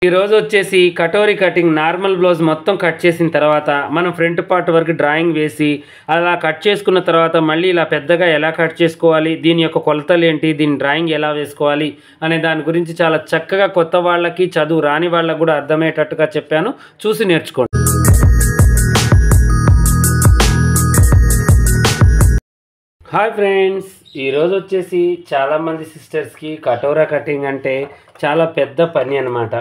ఈ రోజు వచ్చేసి కటోరీ కటింగ్ నార్మల్ బ్లౌజ్ మొత్తం కట్ చేసిన తర్వాత మనం ఫ్రంట్ పార్ట్ వరకు డ్రాయింగ్ వేసి అలా కట్ చేసుకున్న తర్వాత మళ్ళీ ఇలా పెద్దగా ఎలా కట్ చేసుకోవాలి, దీని యొక్క కొలతలు ఏంటి, దీని డ్రాయింగ్ ఎలా వేసుకోవాలి అనే దాని గురించి చాలా చక్కగా కొత్త వాళ్ళకి చదువు రాని వాళ్ళకి కూడా అర్థమయ్యేటట్టుగా చెప్పాను. చూసి నేర్చుకోండి. హాయ్ ఫ్రెండ్స్, ఈరోజు వచ్చేసి చాలామంది సిస్టర్స్కి కటోరా కటింగ్ అంటే చాలా పెద్ద పని అనమాట.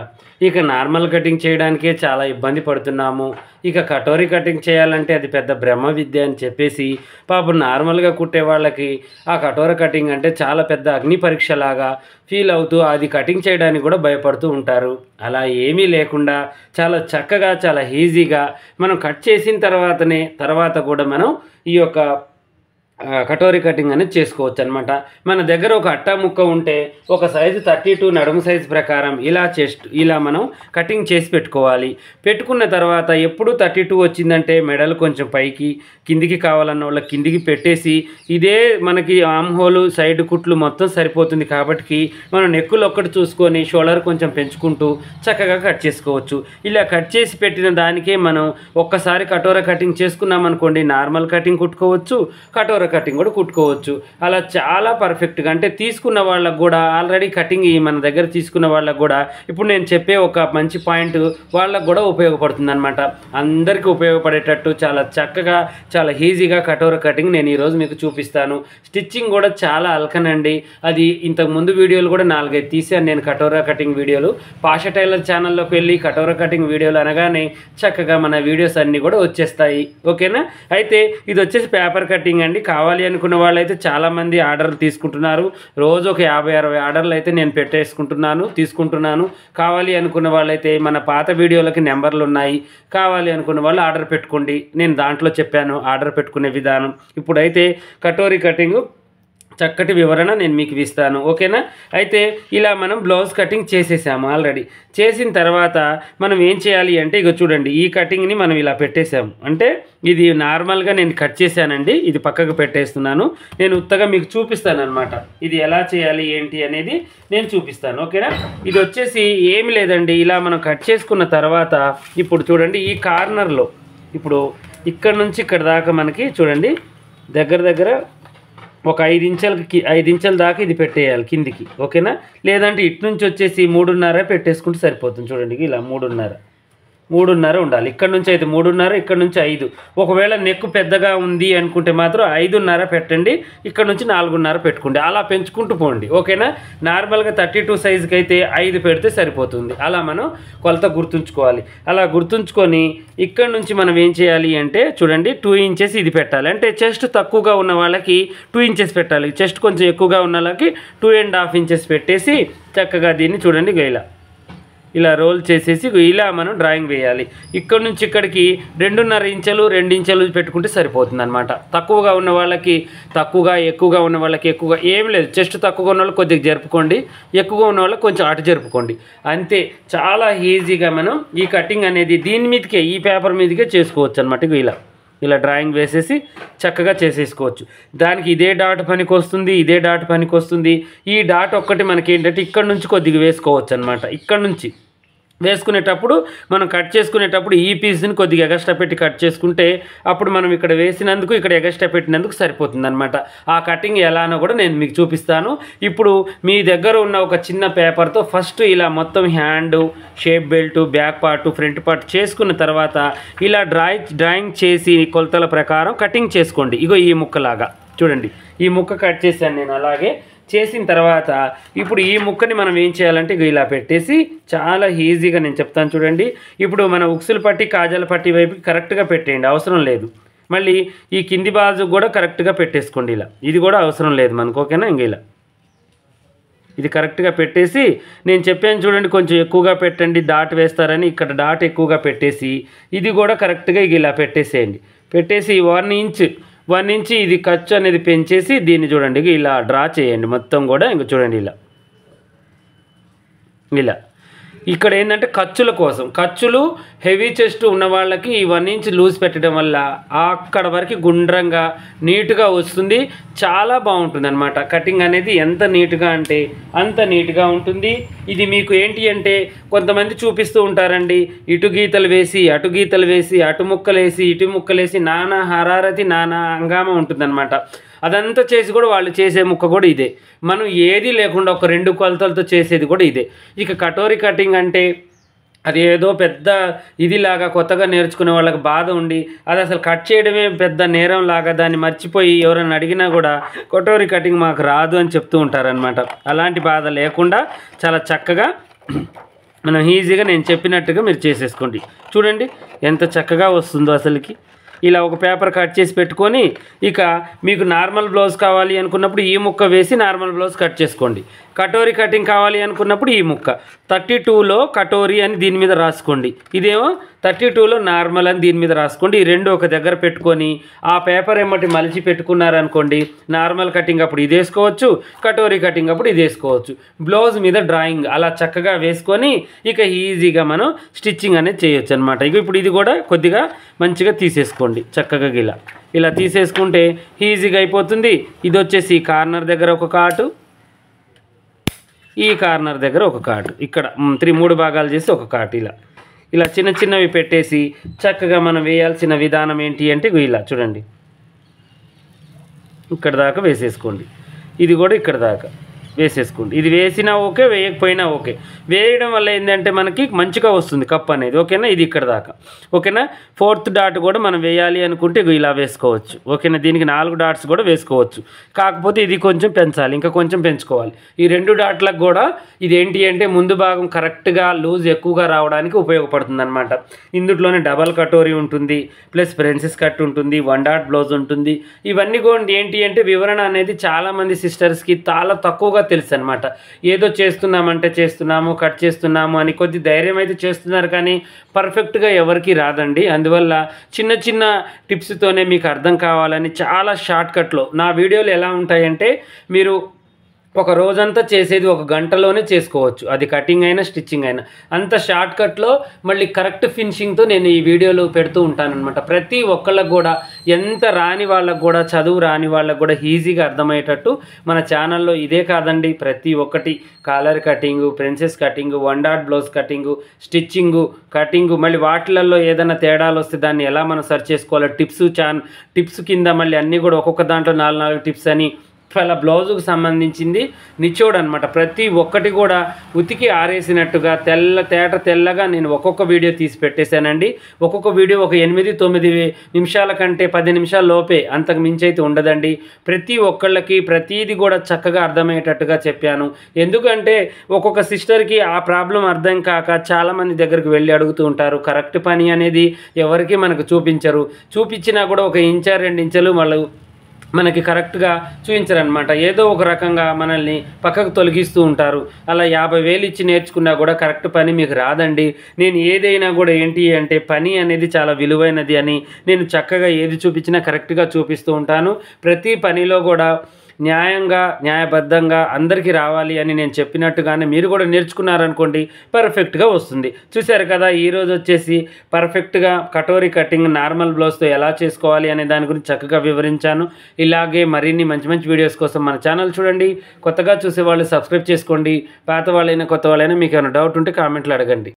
ఇక నార్మల్ కటింగ్ చేయడానికే చాలా ఇబ్బంది పడుతున్నాము. ఇక కటోరీ కటింగ్ చేయాలంటే అది పెద్ద బ్రహ్మ విద్య అని చెప్పేసి పాపం నార్మల్గా కుట్టే వాళ్ళకి ఆ కటోరా కటింగ్ అంటే చాలా పెద్ద అగ్ని పరీక్షలాగా ఫీల్ అవుతూ అది కటింగ్ చేయడానికి కూడా భయపడుతూ ఉంటారు. అలా ఏమీ లేకుండా చాలా చక్కగా చాలా ఈజీగా మనం కట్ చేసిన తర్వాత కూడా మనం ఈ యొక్క కటోరీ కటింగ్ అనేది చేసుకోవచ్చు అనమాట. మన దగ్గర ఒక అట్టా ముక్క ఉంటే ఒక సైజు 32 నడుము సైజు ప్రకారం ఇలా మనం కటింగ్ చేసి పెట్టుకోవాలి. పెట్టుకున్న తర్వాత ఎప్పుడు 32 వచ్చిందంటే మెడలు కొంచెం పైకి కిందికి కావాలన్న వాళ్ళకి కిందికి పెట్టేసి ఇదే మనకి ఆమ్ హోలు సైడ్ కుట్లు మొత్తం సరిపోతుంది కాబట్టి మనం నెక్కులు ఒక్కటి చూసుకొని షోల్డర్ కొంచెం పెంచుకుంటూ చక్కగా కట్ చేసుకోవచ్చు. ఇలా కట్ చేసి పెట్టిన దానికే మనం ఒక్కసారి కటోరా కటింగ్ చేసుకున్నాం అనుకోండి, నార్మల్ కటింగ్ కుట్టుకోవచ్చు, కటోరా కటింగ్ కూడా కుట్టుకోవచ్చు. అలా చాలా పర్ఫెక్ట్గా అంటే తీసుకున్న వాళ్ళకు కూడా ఆల్రెడీ కటింగ్ మన దగ్గర తీసుకున్న వాళ్ళకు కూడా ఇప్పుడు నేను చెప్పే ఒక మంచి పాయింట్ వాళ్ళకు కూడా ఉపయోగపడుతుంది అనమాట. అందరికీ ఉపయోగపడేటట్టు చాలా చక్కగా చాలా ఈజీగా కటోరా కటింగ్ నేను ఈరోజు మీకు చూపిస్తాను. స్టిచ్చింగ్ కూడా చాలా అల్కనండి. అది ఇంతకు ముందు వీడియోలు కూడా 4-5 తీసాను నేను కటోరా కటింగ్ వీడియోలు. పాషా టైలర్ ఛానల్లోకి వెళ్ళి కటోరా కటింగ్ వీడియోలు అనగానే చక్కగా మన వీడియోస్ అన్నీ కూడా వచ్చేస్తాయి. ఓకేనా? అయితే ఇది వచ్చేసి పేపర్ కటింగ్ అండి. కావాలి అనుకున్న వాళ్ళైతే చాలామంది ఆర్డర్లు తీసుకుంటున్నారు. రోజు ఒక 50-60 ఆర్డర్లు అయితే నేను తీసుకుంటున్నాను. కావాలి అనుకున్న వాళ్ళైతే మన పాత వీడియోలకి నెంబర్లు ఉన్నాయి. కావాలి అనుకున్న వాళ్ళు ఆర్డర్ పెట్టుకోండి. నేను దాంట్లో చెప్పాను ఆర్డర్ పెట్టుకునే విధానం. ఇప్పుడైతే కటోరీ కటింగ్ చక్కటి వివరణ నేను మీకు ఇస్తాను. ఓకేనా? అయితే ఇలా మనం బ్లౌజ్ కటింగ్ చేసేసాము. ఆల్రెడీ చేసిన తర్వాత మనం ఏం చేయాలి అంటే ఇక చూడండి, ఈ కటింగ్ని మనం ఇలా పెట్టేసాము. అంటే ఇది నార్మల్గా నేను కట్ చేశానండి, ఇది పక్కకు పెట్టేస్తున్నాను. నేను ఉత్తగా మీకు చూపిస్తాను అనమాట. ఇది ఎలా చేయాలి ఏంటి అనేది నేను చూపిస్తాను. ఓకేనా? ఇది వచ్చేసి ఏమి లేదండి, ఇలా మనం కట్ చేసుకున్న తర్వాత ఇప్పుడు చూడండి ఈ కార్నర్లో ఇప్పుడు ఇక్కడ నుంచి ఇక్కడ దాకా మనకి చూడండి దగ్గర ఒక 5 ఇంచుల దాకా ఇది పెట్టేయాలి కిందికి. ఓకేనా? లేదంటే ఇటు నుంచి వచ్చేసి 3.5 పెట్టేసుకుంటే సరిపోతుంది. చూడండి ఇలా 3.5 ఉండాలి. ఇక్కడ నుంచి అయితే 3.5, ఇక్కడ నుంచి 5. ఒకవేళ నెక్కు పెద్దగా ఉంది అనుకుంటే మాత్రం 5.5 పెట్టండి, ఇక్కడ నుంచి 4.5 పెట్టుకోండి. అలా పెంచుకుంటూ పోండి. ఓకేనా? నార్మల్గా 32 సైజుకి అయితే 5 పెడితే సరిపోతుంది. అలా మనం కొలత గుర్తుంచుకోవాలి. అలా గుర్తుంచుకొని ఇక్కడ నుంచి మనం ఏం చేయాలి అంటే చూడండి 2 ఇంచెస్ ఇది పెట్టాలి. అంటే చెస్ట్ తక్కువగా ఉన్న వాళ్ళకి 2 ఇంచెస్ పెట్టాలి. చెస్ట్ కొంచెం ఎక్కువగా ఉన్న వాళ్ళకి 2.5 ఇంచెస్ పెట్టేసి చక్కగా దీన్ని చూడండి ఇలా రోల్ చేసేసి ఇలా మనం డ్రాయింగ్ వేయాలి. ఇక్కడ నుంచి ఇక్కడికి 2.5 ఇంచులు 2 ఇంచులు పెట్టుకుంటే సరిపోతుంది అనమాట. తక్కువగా ఉన్న వాళ్ళకి తక్కువగా, ఎక్కువగా ఉన్న వాళ్ళకి ఎక్కువగా ఏం లేదు. చెస్ట్ తక్కువగా ఉన్న వాళ్ళు కొద్దిగా జరుపుకోండి, ఎక్కువగా ఉన్న వాళ్ళకి కొంచెం అటు జరుపుకోండి. అంతే. చాలా ఈజీగా మనం ఈ కటింగ్ అనేది దీని మీదకే ఈ పేపర్ మీదకే చేసుకోవచ్చు అనమాట. ఇలా డ్రాయింగ్ వేసేసి చక్కగా చేసేసుకోవచ్చు. దానికి ఇదే డాట్ పనికి వస్తుంది. ఈ డాట్ ఒక్కటి మనకి ఏంటంటే ఇక్కడ నుంచి కొద్దిగా వేసుకోవచ్చు అనమాట. ఇక్కడ నుంచి వేసుకునేటప్పుడు మనం కట్ చేసుకునేటప్పుడు ఈ పీస్ని కొద్దిగా ఎగస్ట్రా పెట్టి కట్ చేసుకుంటే అప్పుడు మనం ఇక్కడ వేసినందుకు ఇక్కడ ఎగస్ట్రా పెట్టినందుకు సరిపోతుంది అనమాట. ఆ కటింగ్ ఎలానో కూడా నేను మీకు చూపిస్తాను. ఇప్పుడు మీ దగ్గర ఉన్న ఒక చిన్న పేపర్తో ఫస్ట్ ఇలా మొత్తం hand, shape belt, back part, front part చేసుకున్న తర్వాత ఇలా డ్రాయింగ్ చేసి కొలతల ప్రకారం కటింగ్ చేసుకోండి. ఈ ముక్కలాగా చూడండి, ఈ ముక్క కట్ చేశాను నేను. అలాగే చేసిన తర్వాత ఇప్పుడు ఈ ముక్కని మనం ఏం చేయాలంటే ఇలా పెట్టేసి చాలా ఈజీగా నేను చెప్తాను చూడండి. ఇప్పుడు మన ఉక్సులు పట్టి కాజాల పట్టి వైపుకి కరెక్ట్గా పెట్టేయండి, అవసరం లేదు. మళ్ళీ ఈ కింది బాజు కూడా కరెక్ట్గా పెట్టేసుకోండి. ఇది కూడా అవసరం లేదు మనకు. ఓకేనా? ఇలా ఇది కరెక్ట్గా పెట్టేసి నేను చెప్పాను చూడండి, కొంచెం ఎక్కువగా పెట్టండి డాట్ వేస్తారని. ఇక్కడ డాట్ ఎక్కువగా పెట్టేసి ఇది కూడా కరెక్ట్గా ఇలా పెట్టేసేయండి. పెట్టేసి 1 ఇంచ్ ఇది ఖర్చు అనేది పెంచేసి దీన్ని చూడండి ఇలా డ్రా చేయండి మొత్తం కూడా. చూడండి ఇలా ఇక్కడ ఏంటంటే ఖర్చుల కోసం, ఖర్చులు హెవీ చెస్ట్ ఉన్న వాళ్ళకి ఈ 1 ఇంచ్ లూజ్ పెట్టడం వల్ల అక్కడ వరకు గుండ్రంగా నీట్గా వస్తుంది. చాలా బాగుంటుంది అనమాట. కటింగ్ అనేది ఎంత నీట్గా అంటే అంత నీట్గా ఉంటుంది. ఇది మీకు ఏంటి అంటే కొంతమంది చూపిస్తూ ఉంటారండి, ఇటు గీతలు వేసి అటు గీతలు వేసి అటు ముక్కలేసి ఇటు ముక్కలేసి నానా హరారతి నానా హంగామా ఉంటుందన్నమాట. అదంతా చేసి కూడా వాళ్ళు చేసే ముక్క కూడా ఇదే. మనం ఏది లేకుండా ఒక 2 కొలతలతో చేసేది కూడా ఇదే. ఇక కటోరీ కటింగ్ అంటే అది ఏదో పెద్ద ఇదిలాగా కొత్తగా నేర్చుకునే వాళ్ళకి బాధ ఉండి అది అసలు కట్ చేయడమే పెద్ద నేరం లాగా దాన్ని మర్చిపోయి ఎవరైనా అడిగినా కూడా కటోరీ కటింగ్ మాకు రాదు అని చెప్తూ ఉంటారనమాట. అలాంటి బాధ లేకుండా చాలా చక్కగా మనం ఈజీగా నేను చెప్పినట్టుగా మీరు చేసేసుకోండి. చూడండి ఎంత చక్కగా వస్తుందో అసలుకి. ఇలా ఒక పేపర్ కట్ చేసి పెట్టుకొని ఇక మీకు నార్మల్ బ్లౌజ్ కావాలి అనుకున్నప్పుడు ఈ ముక్క వేసి నార్మల్ బ్లౌజ్ కట్ చేసుకోండి. కటోరీ కటింగ్ కావాలి అనుకున్నప్పుడు ఈ ముక్క 32లో కటోరీ అని దీని మీద రాసుకోండి, ఇదేమో 32లో నార్మల్ అని దీని మీద రాసుకోండి. ఈ రెండు ఒక దగ్గర పెట్టుకొని ఆ పేపర్ ఏమటి మలిచి పెట్టుకున్నారనుకోండి, నార్మల్ కటింగ్ అప్పుడు ఇది వేసుకోవచ్చు, కటోరీ కటింగ్ అప్పుడు ఇది వేసుకోవచ్చు. బ్లౌజ్ మీద డ్రాయింగ్ అలా చక్కగా వేసుకొని ఇక ఈజీగా మనం స్టిచ్చింగ్ అనేది చేయొచ్చు అనమాట. ఇక ఇప్పుడు ఇది కూడా కొద్దిగా మంచిగా తీసేసుకోండి చక్కగా ఇలా తీసేసుకుంటే ఈజీగా అయిపోతుంది. ఇది వచ్చేసి కార్నర్ దగ్గర ఒక కాటు, ఈ కార్నర్ దగ్గర ఒక కాటు, ఇక్కడ 3 భాగాలు చేసి ఒక కాటు ఇలా చిన్న చిన్నవి పెట్టేసి చక్కగా మనం వేయాల్సిన విధానం ఏంటి అంటే ఇలా చూడండి, ఇక్కడ దాకా వేసేసుకోండి. ఇది కూడా ఇక్కడ దాకా వేసేసుకోండి. ఇది వేసినా ఓకే, వేయకపోయినా ఓకే. వేయడం వల్ల ఏంటంటే మనకి మంచిగా వస్తుంది కప్ అనేది. ఓకేనా, ఇది ఇక్కడ దాకా. ఓకేనా, 4th డాట్ కూడా మనం వేయాలి అనుకుంటే ఇలా వేసుకోవచ్చు. ఓకేనా, దీనికి 4 డాట్స్ కూడా వేసుకోవచ్చు. కాకపోతే ఇది కొంచెం పెంచాలి, ఇంకా కొంచెం పెంచుకోవాలి. ఈ 2 డాట్లకు కూడా ఇదేంటి అంటే ముందు భాగం కరెక్ట్గా లూజ్ ఎక్కువగా రావడానికి ఉపయోగపడుతుంది అనమాట. ఇందులోనే డబల్ కటోరీ ఉంటుంది, ప్లస్ ప్రిన్సెస్ కట్ ఉంటుంది, 1 డాట్ బ్లౌజ్ ఉంటుంది. ఇవన్నీ కూడా ఏంటి అంటే వివరణ అనేది చాలామంది సిస్టర్స్కి చాలా తక్కువగా తెలుసు అనమాట. ఏదో చేస్తున్నామంటే చేస్తున్నాము, కట్ చేస్తున్నాము అని కొద్ది ధైర్యం అయితే చేస్తున్నారు, కానీ పర్ఫెక్ట్గా ఎవరికి రాదండి. అందువల్ల చిన్న చిన్న టిప్స్తోనే మీకు అర్థం కావాలని చాలా షార్ట్కట్లో నా వీడియోలు ఎలా ఉంటాయంటే మీరు ఒక రోజంతా చేసేది 1 గంటలోనే చేసుకోవచ్చు. అది కటింగ్ అయినా స్టిచ్చింగ్ అయినా అంత షార్ట్కట్లో మళ్ళీ కరెక్ట్ ఫినిషింగ్తో నేను ఈ వీడియోలు పెడుతూ ఉంటానన్నమాట. ప్రతి ఒక్కళ్ళకు కూడా, ఎంత రాని వాళ్ళకు కూడా, చదువు రాని వాళ్ళకు కూడా ఈజీగా అర్థమయ్యేటట్టు మన ఛానల్లో ఇదే కాదండి ప్రతి ఒక్కటి, collar cutting, princess cutting, 1 dot blouse cutting, stitching, cutting, మళ్ళీ వాటిలలో ఏదైనా తేడాలు వస్తే దాన్ని ఎలా మనం సెర్చ్ చేసుకోవాలో టిప్స్ కింద మళ్ళీ అన్నీ కూడా ఒక్కొక్క దాంట్లో 4 టిప్స్ అని అలా బ్లౌజుకు సంబంధించింది నిచ్చోడు అనమాట. ప్రతి ఒక్కటి కూడా ఉతికి ఆరేసినట్టుగా తెల్లగా నేను ఒక్కొక్క వీడియో తీసి పెట్టేశానండి. ఒక్కొక్క వీడియో ఒక 8-9 నిమిషాల కంటే 10 నిమిషాల లోపే, అంతకు మించి అయితే ఉండదండి. ప్రతి ఒక్కళ్ళకి ప్రతీది కూడా చక్కగా అర్థమయ్యేటట్టుగా చెప్పాను. ఎందుకంటే ఒక్కొక్క సిస్టర్కి ఆ ప్రాబ్లం అర్థం కాక చాలామంది దగ్గరికి వెళ్ళి అడుగుతూ ఉంటారు. కరెక్ట్ పని అనేది ఎవరికి మనకు చూపించినా కూడా 1 ఇంచ్ 2 ఇంచులు వాళ్ళు మనకి కరెక్ట్గా చూపించరనమాట. ఏదో ఒక రకంగా మనల్ని పక్కకు తొలగిస్తూ ఉంటారు. అలా 50,000 ఇచ్చి నేర్చుకున్నా కూడా కరెక్ట్ పని మీకు రాదండి. నేను ఏదైనా కూడా ఏంటి అంటే పని అనేది చాలా విలువైనది అని నేను చక్కగా ఏది చూపించినా కరెక్ట్గా చూపిస్తూ ఉంటాను. ప్రతి పనిలో కూడా న్యాయంగా, న్యాయబద్ధంగా అందరికీ రావాలి అని నేను చెప్పినట్టుగానే మీరు కూడా నేర్చుకున్నారనుకోండి, పర్ఫెక్ట్గా వస్తుంది. చూశారు కదా, ఈరోజు వచ్చేసి పర్ఫెక్ట్గా కటోరీ కటింగ్ నార్మల్ బ్లౌజ్తో ఎలా చేసుకోవాలి అనే దాని గురించి చక్కగా వివరించాను. ఇలాగే మరిన్ని మంచి మంచి వీడియోస్ కోసం మన ఛానల్ చూడండి. కొత్తగా చూసేవాళ్ళు సబ్స్క్రైబ్ చేసుకోండి. పాత వాళ్ళైనా కొత్త వాళ్ళైనా మీకు ఏమైనా డౌట్ ఉంటే కామెంట్లో అడగండి.